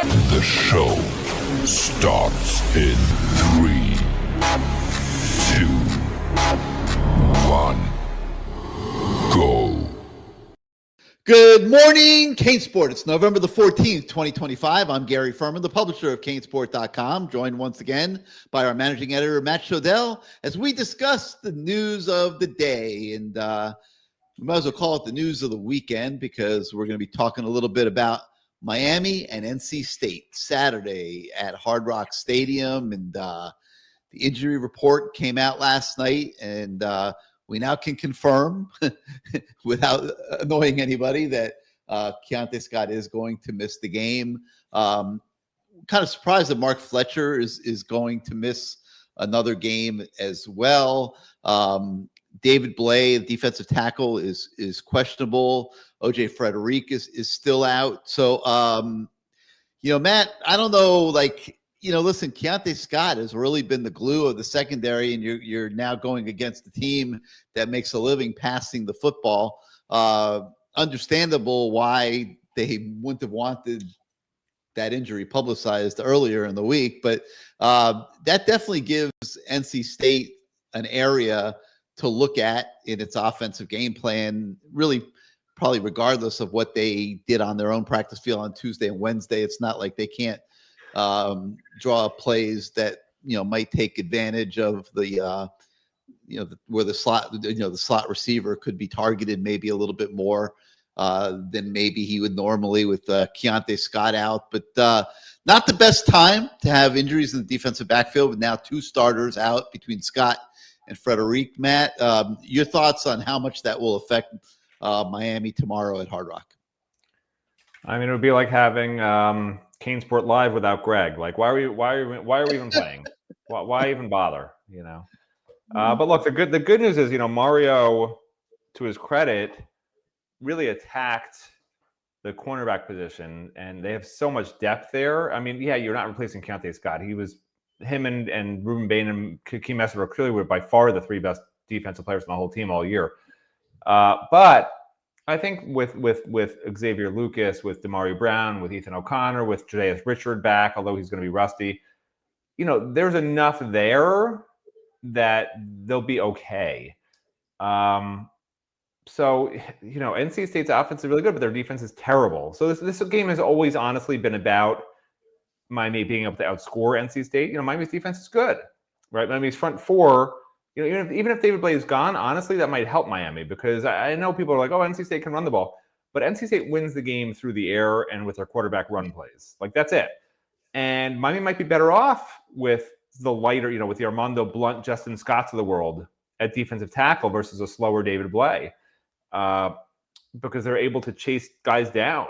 The show starts in 3, 2, 1, go. Good morning, CaneSport. It's November the 14th, 2025. I'm Gary Ferman, the publisher of CaneSport.com, joined once again by our managing editor, Matt Shodell, as we discuss the news of the day. And we might as well call it the news of the weekend because we're going to be talking a little bit about Miami and NC State Saturday at Hard Rock Stadium. And the injury report came out last night, and we now can confirm without annoying anybody that Keontae Scott is going to miss the game. Kind of surprised that Mark Fletcher is going to miss another game as well. David Blay, the defensive tackle, is questionable. OJ Frederick is still out. So, Matt, I don't know, listen, Keontae Scott has really been the glue of the secondary, and you're now going against a team that makes a living passing the football. Understandable why they wouldn't have wanted that injury publicized earlier in the week, but that definitely gives NC State an area to look at in its offensive game plan, really probably regardless of what they did on their own practice field on Tuesday and Wednesday. It's not like they can't draw plays that might take advantage of the where the slot receiver could be targeted maybe a little bit more than maybe he would normally with Keontae Scott out. But not the best time to have injuries in the defensive backfield with now two starters out between Scott and Frederick. Matt, your thoughts on how much that will affect Miami tomorrow at Hard Rock? I mean, it would be like having CaneSport Live without Greg. Like, why are we even playing? Why even bother? But look, the good news is, Mario, to his credit, really attacked the cornerback position, and they have so much depth there. I mean, yeah, you're not replacing Keontae Scott. Him and Ruben Bain and Keem Messer clearly were by far the three best defensive players on the whole team all year. But I think with Xavier Lucas, with Damari Brown, with Ethan O'Connor, with Jadaeus Richard back, although he's going to be rusty, there's enough there that they'll be okay. So, NC State's offense is really good, but their defense is terrible. So this game has always honestly been about Miami being able to outscore NC State. Miami's defense is good, right? Miami's front four, even if David Blay is gone, honestly, that might help Miami, because I know people are like, oh, NC State can run the ball. But NC State wins the game through the air and with their quarterback run plays. Like, that's it. And Miami might be better off with the lighter, with the Armando Blunt, Justin Scotts of the world at defensive tackle versus a slower David Blay, because they're able to chase guys down.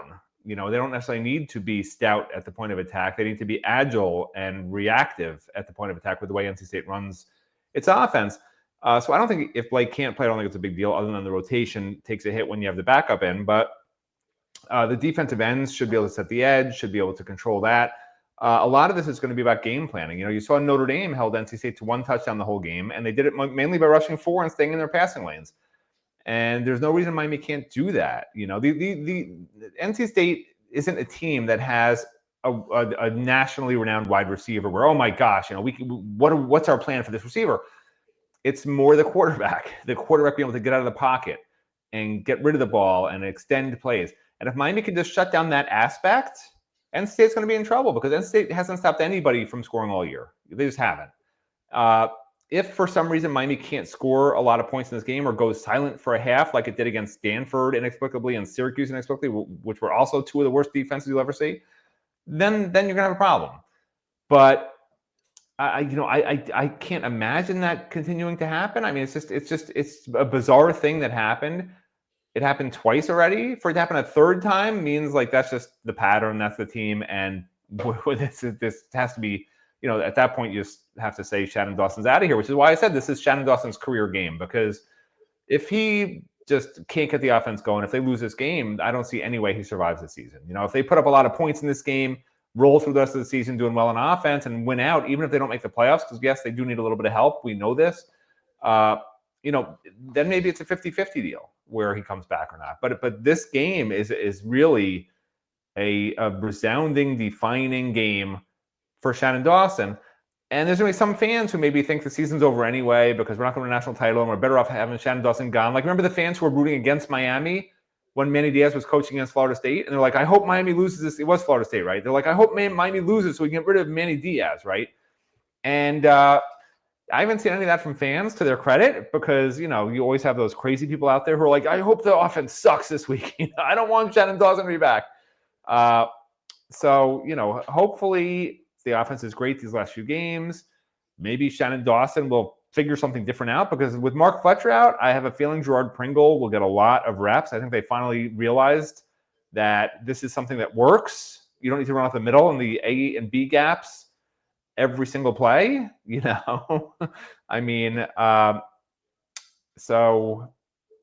They don't necessarily need to be stout at the point of attack. They need to be agile and reactive at the point of attack with the way NC State runs its offense. So I don't think, if Blake can't play, I don't think it's a big deal, other than the rotation takes a hit when you have the backup in. But the defensive ends should be able to set the edge, should be able to control that. A lot of this is going to be about game planning. You saw Notre Dame held NC State to one touchdown the whole game, and they did it mainly by rushing four and staying in their passing lanes. And there's no reason Miami can't do that. The NC State isn't a team that has a nationally renowned wide receiver where, oh my gosh, what's our plan for this receiver? It's more the quarterback being able to get out of the pocket and get rid of the ball and extend plays. And if Miami can just shut down that aspect, NC State's going to be in trouble, because NC State hasn't stopped anybody from scoring all year. They just haven't. If for some reason Miami can't score a lot of points in this game or goes silent for a half like it did against Stanford inexplicably and Syracuse inexplicably, which were also two of the worst defenses you'll ever see, then you're going to have a problem. But I can't imagine that continuing to happen. I mean, it's a bizarre thing that happened. It happened twice already. For it to happen a third time means like that's just the pattern. That's the team. And this has to be, at that point, you just have to say Shannon Dawson's out of here, which is why I said this is Shannon Dawson's career game. Because if he just can't get the offense going, if they lose this game, I don't see any way he survives the season. If they put up a lot of points in this game, roll through the rest of the season doing well on offense and win out, even if they don't make the playoffs, because yes, they do need a little bit of help. We know this. Then maybe it's a 50-50 deal where he comes back or not. But this game is really a resounding, defining game for Shannon Dawson. And there's going to be some fans who maybe think the season's over anyway because we're not going to win a national title and we're better off having Shannon Dawson gone. Like, remember the fans who were rooting against Miami when Manny Diaz was coaching against Florida State? And they're like, I hope Miami loses this. It was Florida State, right? They're like, I hope Miami loses so we can get rid of Manny Diaz, right? And I haven't seen any of that from fans, to their credit, because, you always have those crazy people out there who are like, I hope the offense sucks this week. I don't want Shannon Dawson to be back. So, hopefully the offense is great these last few games. Maybe Shannon Dawson will figure something different out, because with Mark Fletcher out, I have a feeling Gerard Pringle will get a lot of reps. I think they finally realized that this is something that works. You don't need to run off the middle and the A and B gaps every single play, I mean, so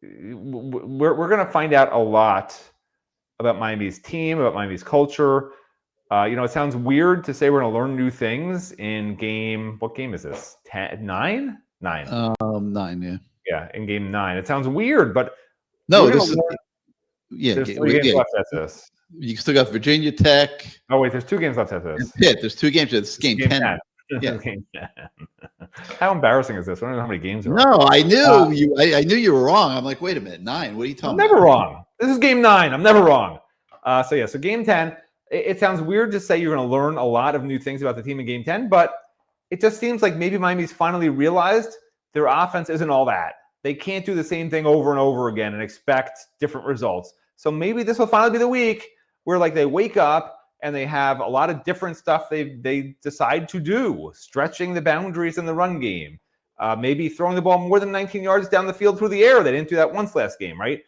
we're going to find out a lot about Miami's team, about Miami's culture. It sounds weird to say we're going to learn new things in what game is this? 9? 9. 9, yeah. Yeah, in game 9. It sounds weird, but no, this is there's 3 games left at this. You still got Virginia Tech. Oh wait, there's 2 games left at this. Pitt. There's 2 games. This is game 10. Yeah. Game 10. How embarrassing is this? I don't know how many games there are. No, I knew you. I knew you were wrong. I'm like, wait a minute, 9. What are you talking about? I'm never wrong. This is game 9. I'm never wrong. So game 10. It sounds weird to say you're going to learn a lot of new things about the team in game 10, but it just seems like maybe Miami's finally realized their offense isn't all that. They can't do the same thing over and over again and expect different results. So maybe this will finally be the week where, like, they wake up and they have a lot of different stuff they decide to do, stretching the boundaries in the run game, maybe throwing the ball more than 19 yards down the field through the air. They didn't do that once last game, right?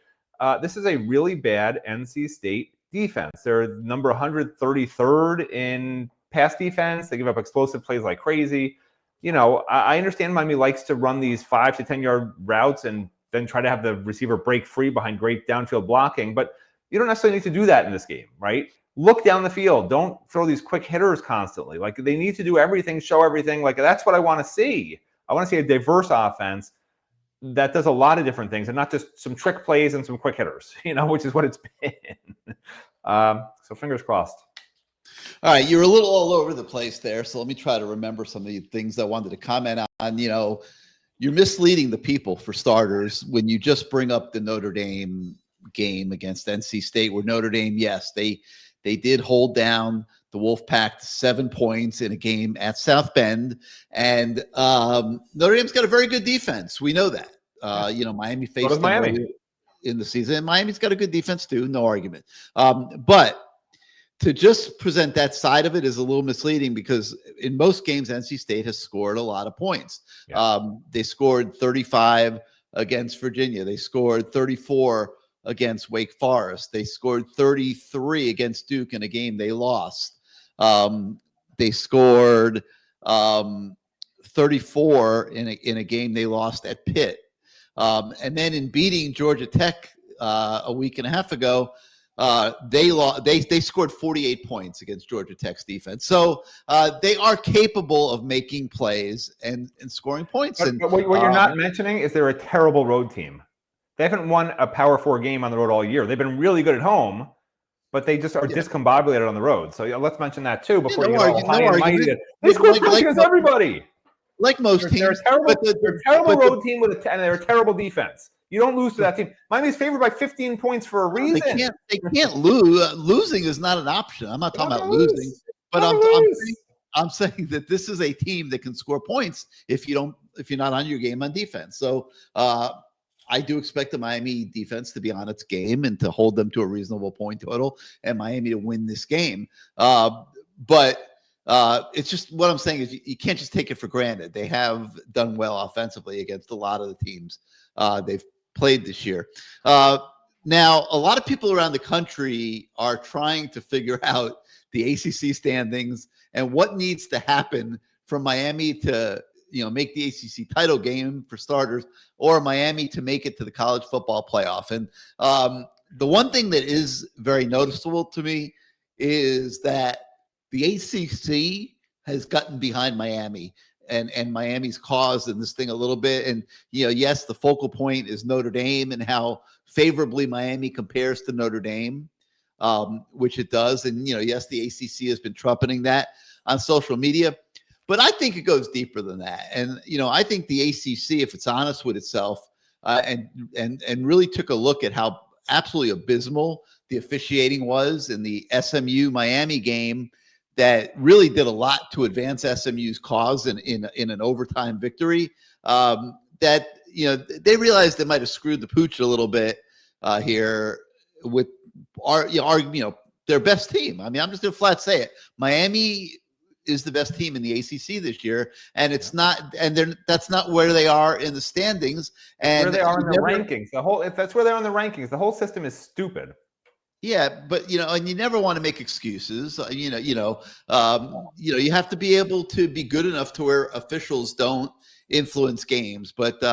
This is a really bad NC State defense. They're number 133rd in pass defense. They give up explosive plays like crazy. I understand Miami likes to run these 5 to 10 yard routes and then try to have the receiver break free behind great downfield blocking, but you don't necessarily need to do that in this game, right? Look down the field. Don't throw these quick hitters constantly. Like, they need to do everything, show everything. Like, that's what I want to see. I want to see a diverse offense that does a lot of different things and not just some trick plays and some quick hitters, which is what it's been. So fingers crossed. All right. You're a little all over the place there. So let me try to remember some of the things I wanted to comment on. You're misleading the people, for starters, when you just bring up the Notre Dame game against NC State, where Notre Dame, yes, they did hold down the Wolfpack to 7 points in a game at South Bend. And Notre Dame's got a very good defense. We know that. Miami faced them in the season. And Miami's got a good defense too, no argument. But to just present that side of it is a little misleading, because in most games, NC State has scored a lot of points. Yeah. They scored 35 against Virginia. They scored 34 against Wake Forest. They scored 33 against Duke in a game they lost. They scored 34 in a game they lost at Pitt. And then in beating Georgia Tech a week and a half ago, they scored 48 points against Georgia Tech's defense. So they are capable of making plays and scoring points. But what you're not mentioning is they're a terrible road team. They haven't won a Power 4 game on the road all year. They've been really good at home, but they just are discombobulated on the road. So let's mention that too before you go high and mighty. They score points against everybody. Like most teams. They're a terrible road team and they're a terrible defense. You don't lose to that team. Miami's favored by 15 points for a reason. They can't lose. Losing is not an option. I'm not talking about losing, but I'm saying that this is a team that can score points if you're not on your game on defense. So I do expect the Miami defense to be on its game and to hold them to a reasonable point total, and Miami to win this game. But it's just, what I'm saying is you can't just take it for granted. They have done well offensively against a lot of the teams they've played this year. Now, a lot of people around the country are trying to figure out the ACC standings and what needs to happen for Miami to make the ACC title game, for starters, or Miami to make it to the college football playoff. And the one thing that is very noticeable to me is that the ACC has gotten behind Miami and Miami's cause in this thing a little bit. And, yes, the focal point is Notre Dame and how favorably Miami compares to Notre Dame. which it does. And, yes, the ACC has been trumpeting that on social media, but I think it goes deeper than that. And, I think the ACC, if it's honest with itself, and really took a look at how absolutely abysmal the officiating was in the SMU Miami game, that really did a lot to advance SMU's cause in an overtime victory. That they realized they might have screwed the pooch a little bit here with their best team. I mean, I'm just gonna flat say it. Miami is the best team in the ACC this year, and it's not, and that's not where they are in the standings, and where they are in the rankings. That's where they're in the rankings. The whole system is stupid. Yeah, but and you never want to make excuses. You have to be able to be good enough to where officials don't influence games. But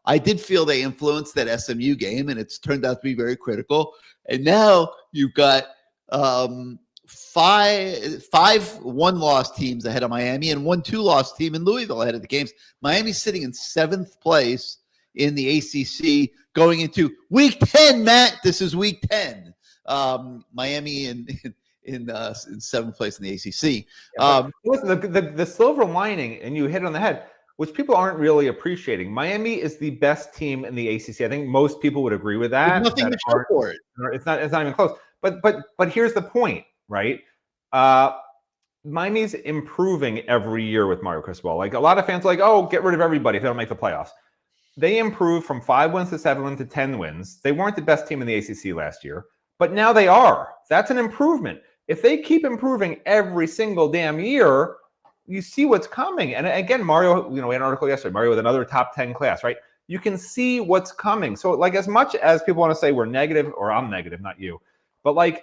I did feel they influenced that SMU game, and it's turned out to be very critical. And now you've got five one-loss teams ahead of Miami and 1 2-loss team in Louisville ahead of the games. Miami's sitting in 7th place in the ACC going into week 10. Matt, this is week 10. Miami in 7th place in the ACC. Listen, the silver lining, and you hit it on the head, which people aren't really appreciating. Miami is the best team in the ACC. I think most people would agree with that. There's nothing to show for it. It's not even close. But here's the point, right? Miami's improving every year with Mario Cristobal. Like, a lot of fans are like, oh, get rid of everybody if they don't make the playoffs. They improved from 5 wins to 7 wins to 10 wins. They weren't the best team in the ACC last year, but now they are. That's an improvement. If they keep improving every single damn year, you see what's coming. And again, Mario, we had an article yesterday, Mario with another top 10 class, right? You can see what's coming. So, like, as much as people want to say we're negative, or I'm negative, not you, but like,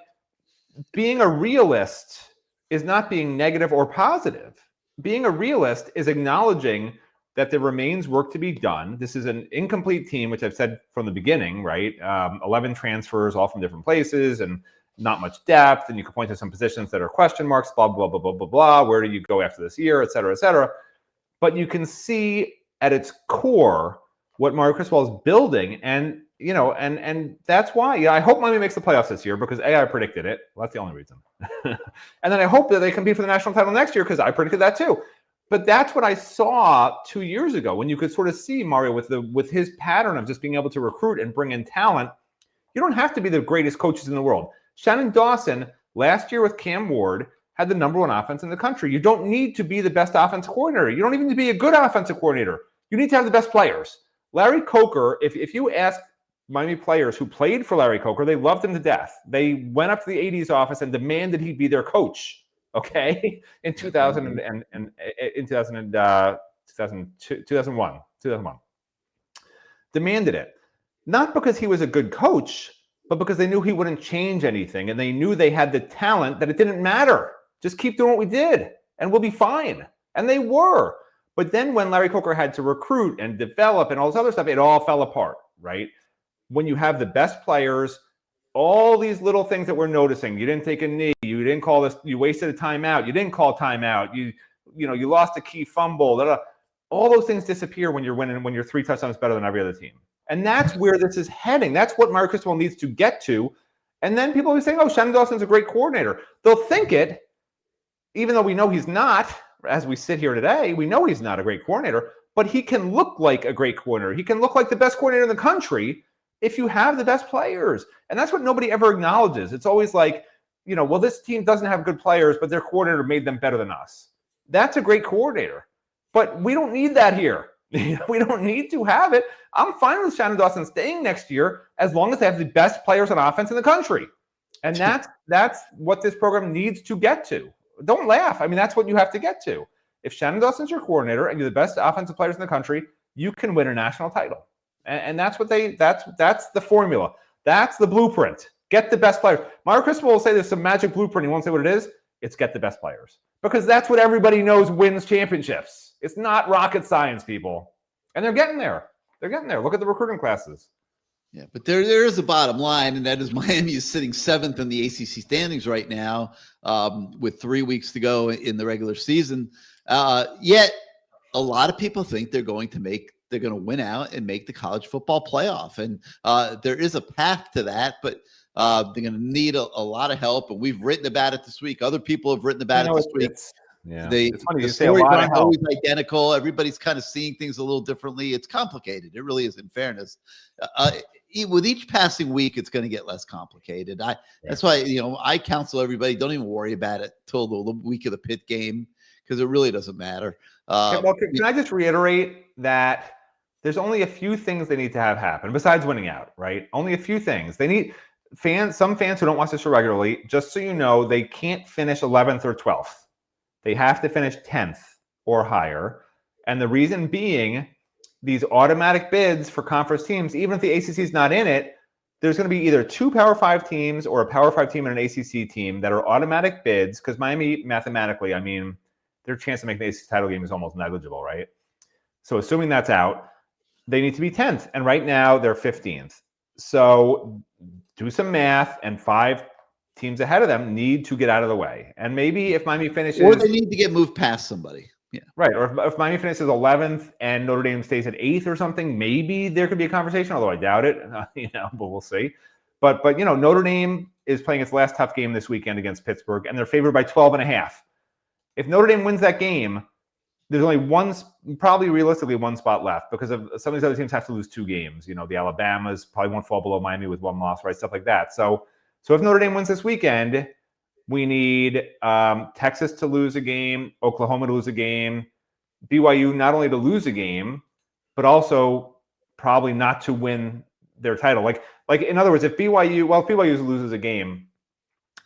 being a realist is not being negative or positive. Being a realist is acknowledging that there remains work to be done. This is an incomplete team, which I've said from the beginning, right? 11 transfers, all from different places, and not much depth. And you can point to some positions that are question marks, blah, blah, blah, blah, blah, blah. Where do you go after this year, et cetera, et cetera. But you can see at its core what Mario Cristobal is building. And, and that's why, I hope Miami makes the playoffs this year, because I predicted it. Well, that's the only reason. And then I hope that they compete for the national title next year, because I predicted that too. But that's what I saw 2 years ago, when you could sort of see Mario with his pattern of just being able to recruit and bring in talent. You don't have to be the greatest coaches in the world. Shannon Dawson, last year with Cam Ward, had the #1 offense in the country. You don't need to be the best offensive coordinator. You don't even need to be a good offensive coordinator. You need to have the best players. Larry Coker, if you ask Miami players who played for Larry Coker, they loved him to death. They went up to the 80s office and demanded he be their coach. Okay, in 2001, demanded it, not because he was a good coach, but because they knew he wouldn't change anything, and they knew they had the talent that it didn't matter. Just keep doing what we did, and we'll be fine. And they were. But then when Larry Coker had to recruit and develop and all this other stuff, it all fell apart, right? When you have the best players, all these little things that we're noticing, you didn't take a knee, you didn't call this, you wasted a timeout, you didn't call timeout, you lost a key fumble, all those things disappear when you're winning, when you're 3 touchdowns better than every other team. And that's where this is heading. That's what Mario Cristobal needs to get to. And then people will be saying, oh, Shannon Dawson's a great coordinator. They'll think it, even though we know he's not. As we sit here today, we know he's not a great coordinator, but he can look like a great coordinator. He can look like the best coordinator in the country if you have the best players. And that's what nobody ever acknowledges. It's always like, well, this team doesn't have good players, but their coordinator made them better than us. That's a great coordinator. But we don't need that here. We don't need to have it. I'm fine with Shannon Dawson staying next year as long as they have the best players on offense in the country. And that's what this program needs to get to. Don't laugh. I mean, that's what you have to get to. If Shannon Dawson's your coordinator and you're the best offensive players in the country, you can win a national title. And that's what that's the formula. That's the blueprint. Get the best players. Mario Cristobal will say there's some magic blueprint. He won't say what it is. It's get the best players. Because that's what everybody knows wins championships. It's not rocket science, people. And they're getting there. They're getting there. Look at the recruiting classes. Yeah, but there is a bottom line, and that is Miami is sitting 7th in the ACC standings right now, with 3 weeks to go in the regular season. Yet, a lot of people think they're going to win out and make the college football playoff, and there is a path to that. But They're going to need a lot of help, and we've written about it this week. Other people have written about it this week. It's funny The you say a stories lot of aren't help. always identical. Everybody's kind of seeing things a little differently. It's complicated. It really is, in fairness. With each passing week, it's going to get less complicated. That's why I counsel everybody, don't even worry about it till the week of the Pitt game, because it really doesn't matter. Can I just reiterate that there's only a few things they need to have happen besides winning out, right? Only a few things. They need some fans who don't watch the show regularly, just so you know, they can't finish 11th or 12th. They have to finish 10th or higher. And the reason being, these automatic bids for conference teams, even if the ACC is not in it, there's going to be either 2 Power 5 teams or a Power 5 team and an ACC team that are automatic bids, because Miami, mathematically, I mean, their chance to make the ACC title game is almost negligible, right? So assuming that's out, they need to be 10th. And right now, they're 15th. So do some math, and 5 teams ahead of them need to get out of the way. And maybe if Miami finishes... Or they need to get moved past somebody. Yeah. Right. Or if Miami finishes 11th and Notre Dame stays at 8th or something, maybe there could be a conversation, although I doubt it, but we'll see. But Notre Dame is playing its last tough game this weekend against Pittsburgh, and they're favored by 12.5. If Notre Dame wins that game, there's only probably realistically one spot left, because of some of these other teams have to lose 2 games. The Alabamas probably won't fall below Miami with 1 loss, right? Stuff like that. So if Notre Dame wins this weekend, we need Texas to lose a game, Oklahoma to lose a game, BYU not only to lose a game, but also probably not to win their title. Like in other words, if BYU loses a game,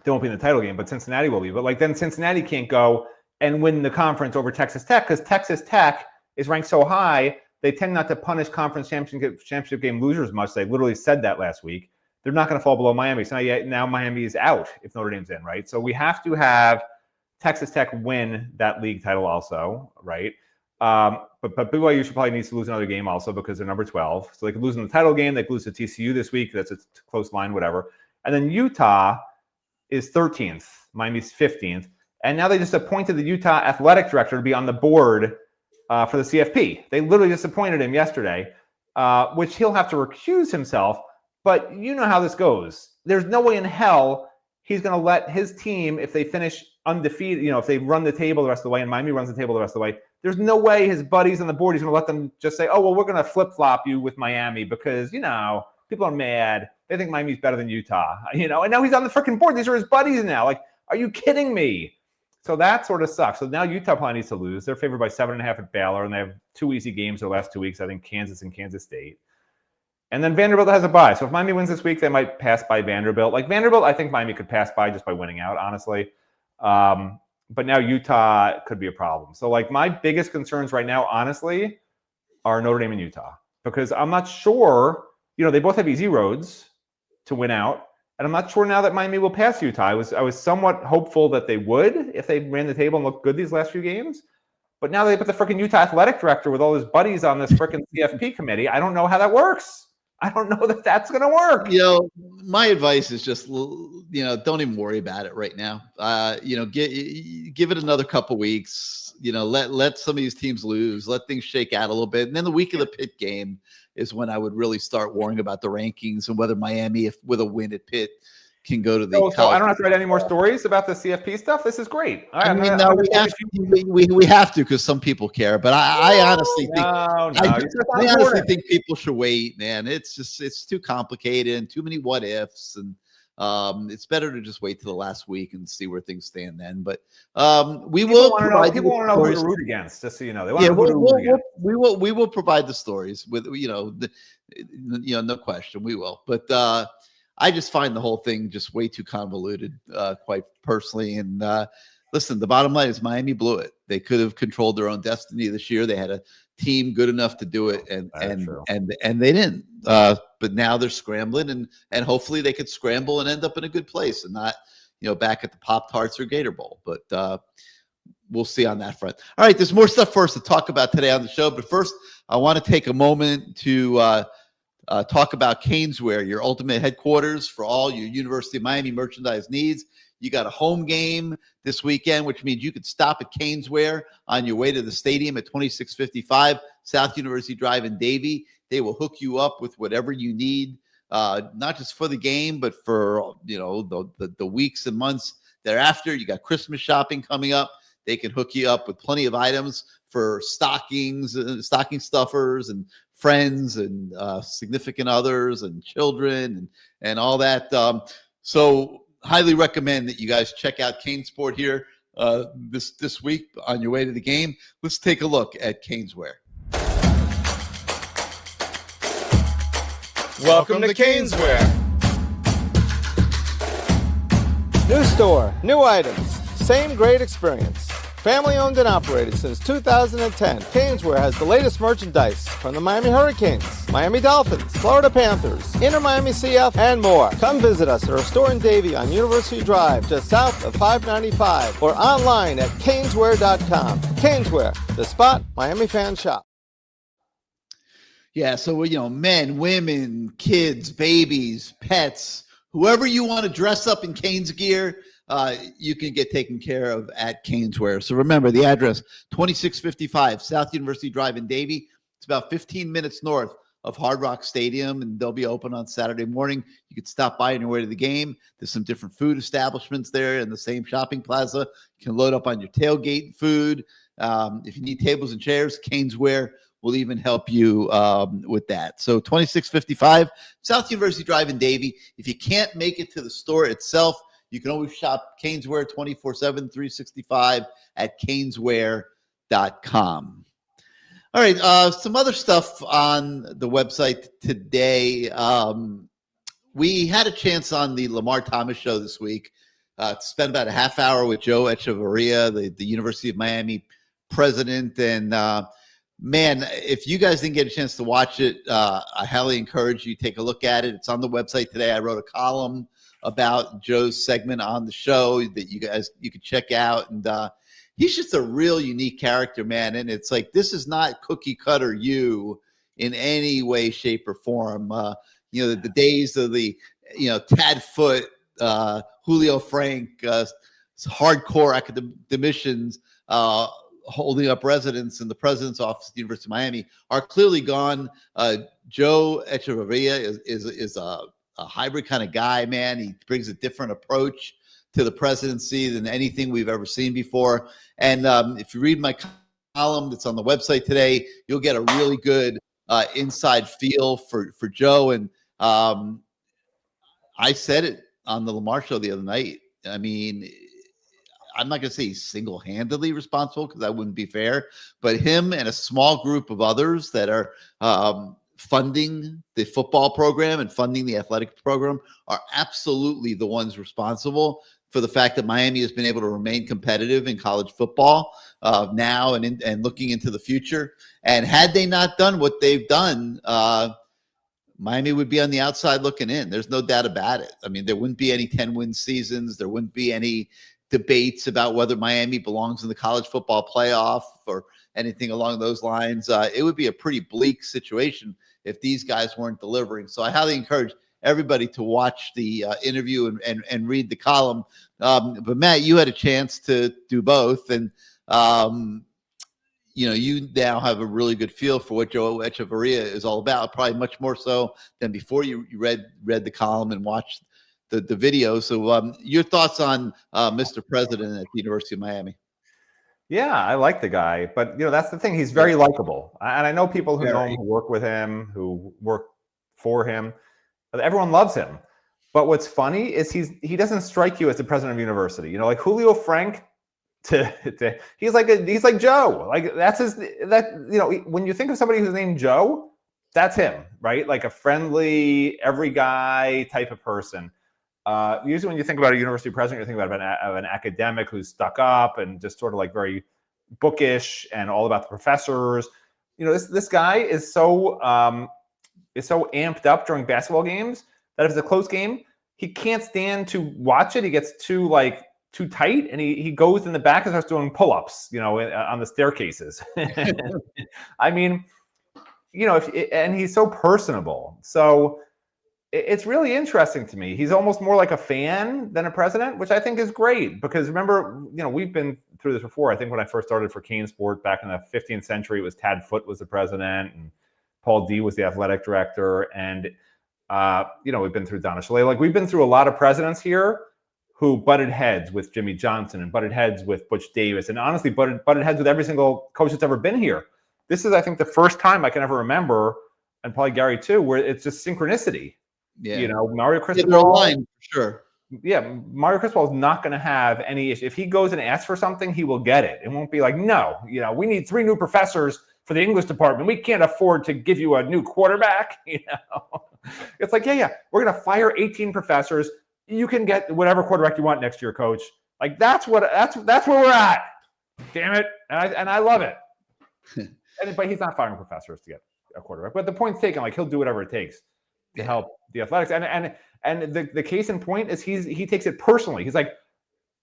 they won't be in the title game, but Cincinnati will be. But then Cincinnati can't go and win the conference over Texas Tech, because Texas Tech is ranked so high, they tend not to punish conference championship game losers much. They literally said that last week. They're not going to fall below Miami. So now Miami is out if Notre Dame's in, right? So we have to have Texas Tech win that league title also, right? But BYU should probably needs to lose another game also, because they're number 12. So they could lose in the title game. They could lose to TCU this week. That's a close line, whatever. And then Utah is 13th. Miami's 15th. And now they just appointed the Utah athletic director to be on the board for the CFP. They literally just appointed him yesterday, which he'll have to recuse himself. But you know how this goes. There's no way in hell he's going to let his team, if they finish undefeated, if they run the table the rest of the way, and Miami runs the table the rest of the way, there's no way his buddies on the board, he's going to let them just say, oh, well, we're going to flip-flop you with Miami because, people are mad. They think Miami's better than Utah, and now he's on the freaking board. These are his buddies now. Like, are you kidding me? So that sort of sucks. So now Utah probably needs to lose. They're favored by 7.5 at Baylor, and they have 2 easy games the last 2 weeks, I think Kansas and Kansas State. And then Vanderbilt has a bye. So if Miami wins this week, they might pass by Vanderbilt. Like Vanderbilt, I think Miami could pass by just by winning out, honestly. But now Utah could be a problem. So my biggest concerns right now, honestly, are Notre Dame and Utah. Because I'm not sure, they both have easy roads to win out. And I'm not sure now that Miami will pass Utah. I was somewhat hopeful that they would if they ran the table and looked good these last few games. But now they put the freaking Utah athletic director with all his buddies on this freaking CFP committee. I don't know how that works. I don't know that that's going to work. My advice is just, don't even worry about it right now. Give it another couple weeks. Let some of these teams lose. Let things shake out a little bit. And then the week of the Pitt game is when I would really start worrying about the rankings and whether Miami, if with a win at Pitt, can go to the. So I don't have to write any more stories about the CFP stuff. This is great. We have to because some people care. But I honestly think I honestly think people should wait, man. It's too complicated and too many what ifs, and it's better to just wait till the last week and see where things stand then. But we will provide people want to know who to root against, just so you know. They want to know who to root against. We will provide the stories with no question we will. But I just find the whole thing just way too convoluted, quite personally. And listen, the bottom line is Miami blew it. They could have controlled their own destiny this year. They had a team good enough to do it, and they didn't. But now they're scrambling, and hopefully they could scramble and end up in a good place, and not back at the Pop-Tarts or Gator Bowl. But we'll see on that front. All right, there's more stuff for us to talk about today on the show. But first, I want to take a moment to talk about Caneswear, your ultimate headquarters for all your University of Miami merchandise needs. You got a home game this weekend, which means you could stop at Caneswear on your way to the stadium at 2655 South University Drive in Davie. They will hook you up with whatever you need not just for the game, but for the weeks and months thereafter. You got Christmas shopping coming up. They can hook you up with plenty of items for stockings, stocking stuffers, and friends, and significant others, and children, and all that. So highly recommend that you guys check out CaneSport here this week on your way to the game. Let's take a look at Caneswear. Welcome to Caneswear. New store, new items, same great experience. Family owned and operated since 2010, Caneswear has the latest merchandise from the Miami Hurricanes, Miami Dolphins, Florida Panthers, Inter Miami CF, and more. Come visit us at our store in Davie on University Drive, just south of 595, or online at caneswear.com. Caneswear, the spot Miami fans shop. Yeah, so men, women, kids, babies, pets, whoever you want to dress up in Canes gear, you can get taken care of at Caneswear. So remember the address, 2655 South University Drive in Davie. It's about 15 minutes north of Hard Rock Stadium, and they'll be open on Saturday morning. You could stop by on your way to the game. There's some different food establishments there in the same shopping plaza. You can load up on your tailgate food. If you need tables and chairs, Caneswear will even help you with that. So 2655 South University Drive in Davie. If you can't make it to the store itself, you can always shop Caneswear 24/7, 365 at caneswear.com. All right, some other stuff on the website today. We had a chance on the Lamar Thomas show this week to spend about a half hour with Joe Etchavaria, the University of Miami president. And man, if you guys didn't get a chance to watch it, I highly encourage you to take a look at it. It's on the website today. I wrote a column about Joe's segment on the show that you could check out. And he's just a real unique character, man. And it's like, this is not cookie cutter you in any way, shape, or form. The days of the, Tad Foote, Julio Frank, hardcore academicians holding up residents in the president's office at the University of Miami are clearly gone. Joe Etchavaria is a hybrid kind of guy, man. He brings a different approach to the presidency than anything we've ever seen before. And if you read my column that's on the website today, you'll get a really good inside feel for Joe. And I said it on the Lamar show the other night. I mean, I'm not going to say he's single-handedly responsible because that wouldn't be fair, but him and a small group of others that are funding the football program and funding the athletic program are absolutely the ones responsible for the fact that Miami has been able to remain competitive in college football now and looking into the future. And had they not done what they've done, Miami would be on the outside looking in. There's no doubt about it. I mean, there wouldn't be any 10-win seasons. There wouldn't be any debates about whether Miami belongs in the college football playoff or anything along those lines. It would be a pretty bleak situation if these guys weren't delivering. So I highly encourage everybody to watch the interview and read the column. But Matt, you had a chance to do both. And, you now have a really good feel for what Joe Etchavaria is all about, probably much more so than before you read the column and watched the video. So your thoughts on Mr. President at the University of Miami? Yeah, I like the guy, but that's the thing. He's very likable, and I know people who know him, who work with him, who work for him. Everyone loves him. But what's funny is he doesn't strike you as the president of the university. Like Julio Frank, he's like Joe. Like when you think of somebody who's named Joe, that's him, right? Like a friendly, every guy type of person. Usually when you think about a university president, you think about an academic who's stuck up and just sort of like very bookish and all about the professors. This guy is so amped up during basketball games that if it's a close game, he can't stand to watch it. He gets too tight, and he goes in the back and starts doing pull-ups, on the staircases. I mean, and he's so personable. So it's really interesting to me. He's almost more like a fan than a president, which I think is great because remember, we've been through this before. I think when I first started for CaneSport back in the 15th century, it was Tad Foote was the president and Paul D was the athletic director. And We've been through Donna Shalay. Like, we've been through a lot of presidents here who butted heads with Jimmy Johnson and butted heads with Butch Davis, and honestly butted heads with every single coach that's ever been here. This is, I think, the first time I can ever remember, and probably Gary too, where it's just synchronicity. Yeah. Mario Cristobal. They're aligned for sure. Yeah, Mario Cristobal is not going to have any issue. If he goes and asks for something, he will get it. It won't be like, no, we need 3 new professors for the English department. We can't afford to give you a new quarterback. It's like, yeah, we're going to fire 18 professors. You can get whatever quarterback you want next year, coach. Like, that's where we're at. Damn it, and I love it. But he's not firing professors to get a quarterback. But the point's taken. Like, he'll do whatever it takes to help the Athletics. And the case in point is he takes it personally. He's like,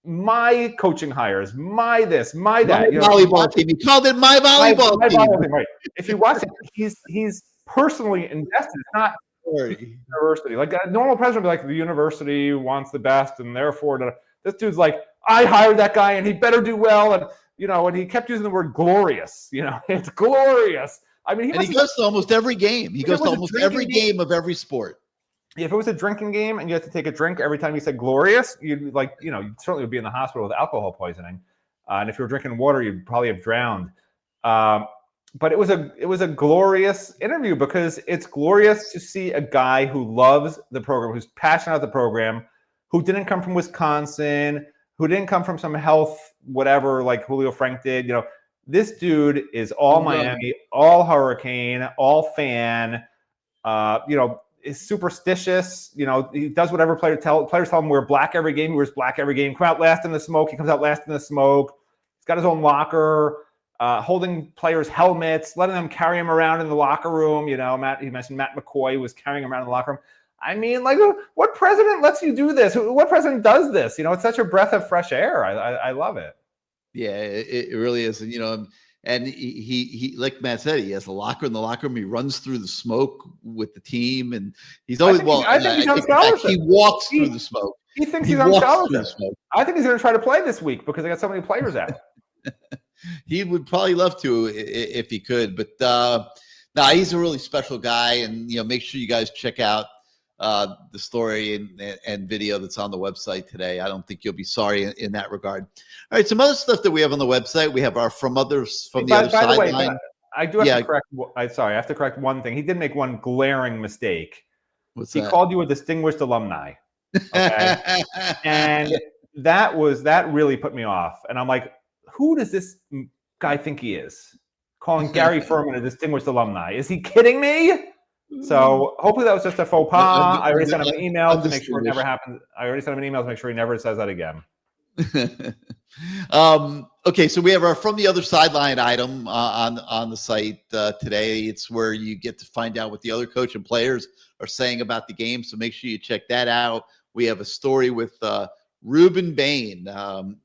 my coaching hires, my this, my that. Volleyball team. He called it my volleyball team. Right. If you watch it, he's personally invested. It's not university. Like, a normal president would be like, the university wants the best, and therefore this dude's like, I hired that guy, and he better do well. And he kept using the word glorious. It's glorious. I mean, he goes to almost every game. He goes to almost every game of every sport. If it was a drinking game and you had to take a drink every time you said glorious, you'd you certainly would be in the hospital with alcohol poisoning. And if you were drinking water, you'd probably have drowned. But it was a glorious interview, because it's glorious to see a guy who loves the program, who's passionate about the program, who didn't come from Wisconsin, who didn't come from some health whatever like Julio Frank did. This dude is all Miami, all Hurricane, all fan. Is superstitious. He does whatever players tell him wear black every game. He wears black every game. Come out last in the smoke. He comes out last in the smoke. He's got his own locker, holding players' helmets, letting them carry him around in the locker room. He mentioned Matt McCoy was carrying him around in the locker room. I mean, like, what president lets you do this? What president does this? It's such a breath of fresh air. I love it. Yeah, it really is. And he like Matt said, he has a locker in the locker room. He runs through the smoke with the team, and he's always I think he's on scholarship. He walks through the smoke. He thinks he's on scholarship. I think he's going to try to play this week because they got so many players out. He would probably love to if he could, but he's a really special guy, and make sure you guys check out the story and video that's on the website today. I don't think you'll be sorry in that regard. All right, some other stuff that we have on the website. We have our from the other sideline. I do have to correct. I have to correct one thing. He did make one glaring mistake. He called you a distinguished alumni, okay? And that really put me off. And I'm like, who does this guy think he is? Calling Gary Ferman a distinguished alumni? Is he kidding me? So hopefully that was just a faux pas. I already sent him an email to make sure it never happens. I already sent him an email to make sure he never says that again. Okay, so we have our from the other sideline item on the site today. It's where you get to find out what the other coach and players are saying about the game. So make sure you check that out. We have a story with Ruben Bain,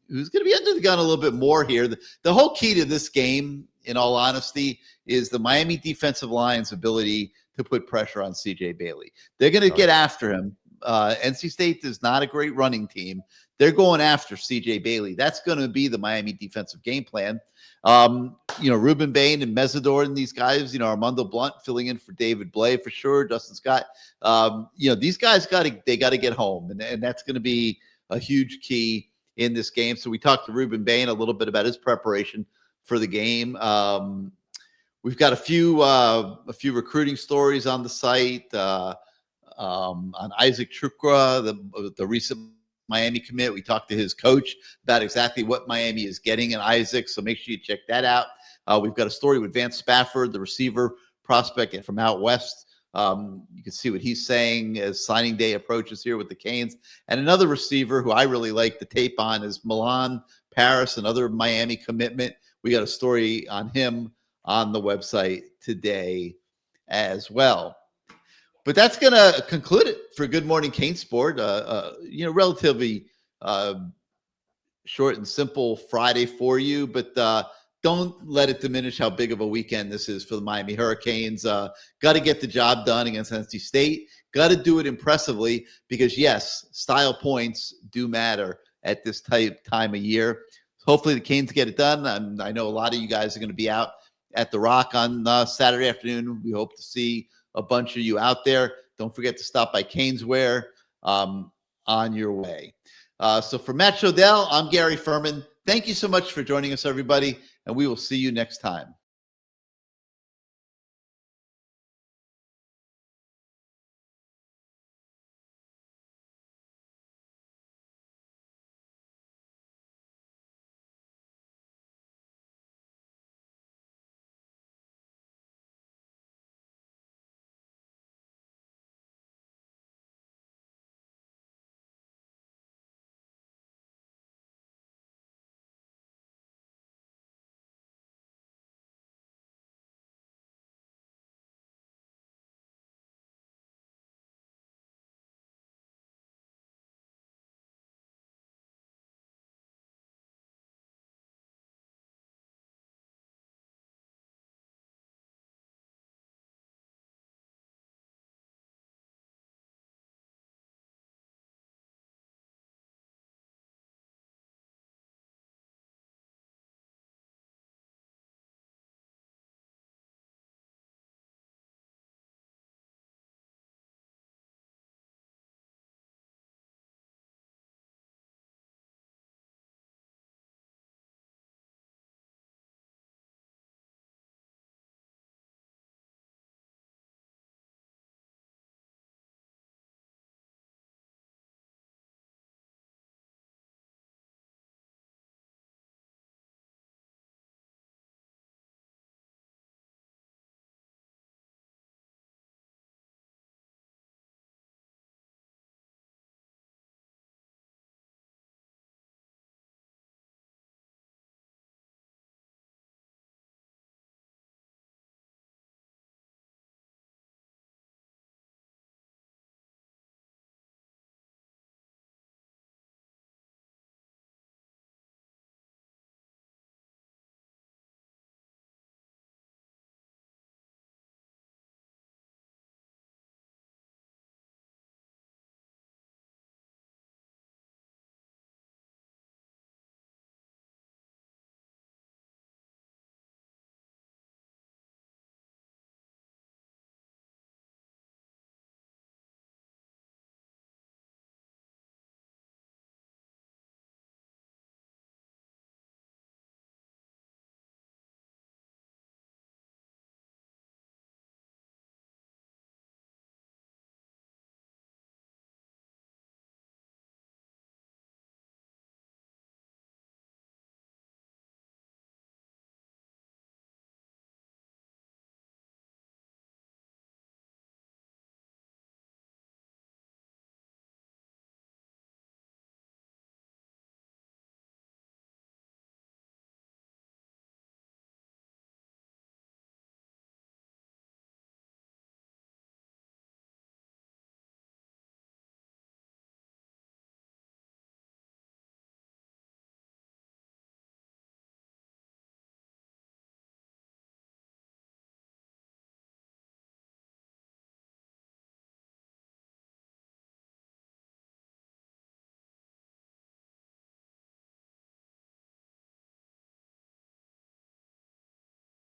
who's going to be under the gun a little bit more here. The whole key to this game, in all honesty, is the Miami defensive line's ability to put pressure on CJ Bailey. They're going to get after him. NC State is not a great running team. They're going after CJ Bailey. That's going to be the Miami defensive game plan. Ruben Bain and Mesidor and these guys, Armando Blunt filling in for David Blay for sure. Justin Scott, these guys got to get home. And that's going to be a huge key in this game. So we talked to Ruben Bain a little bit about his preparation for the game. We've got a few recruiting stories on the site on Isaac Chukra, the recent Miami commit. We talked to his coach about exactly what Miami is getting in Isaac, so make sure you check that out. We've got a story with Vance Spafford, the receiver prospect from out west. You can see what he's saying as signing day approaches here with the Canes. And another receiver who I really like the tape on is Milan Paris, another Miami commitment. We got a story on him on the website today as well. But that's going to conclude it for Good Morning CaneSport. Relatively short and simple Friday for you, but don't let it diminish how big of a weekend this is for the Miami Hurricanes. Got to get the job done against NC State. Got to do it impressively because, yes, style points do matter at this time of year. Hopefully the Canes get it done. I know a lot of you guys are going to be out at the Rock on Saturday afternoon. We hope to see a bunch of you out there. don't forget to stop by Caneswear on your way. So for Matt Shodell, I'm Gary Ferman. Thank you so much for joining us, everybody, and we will see you next time.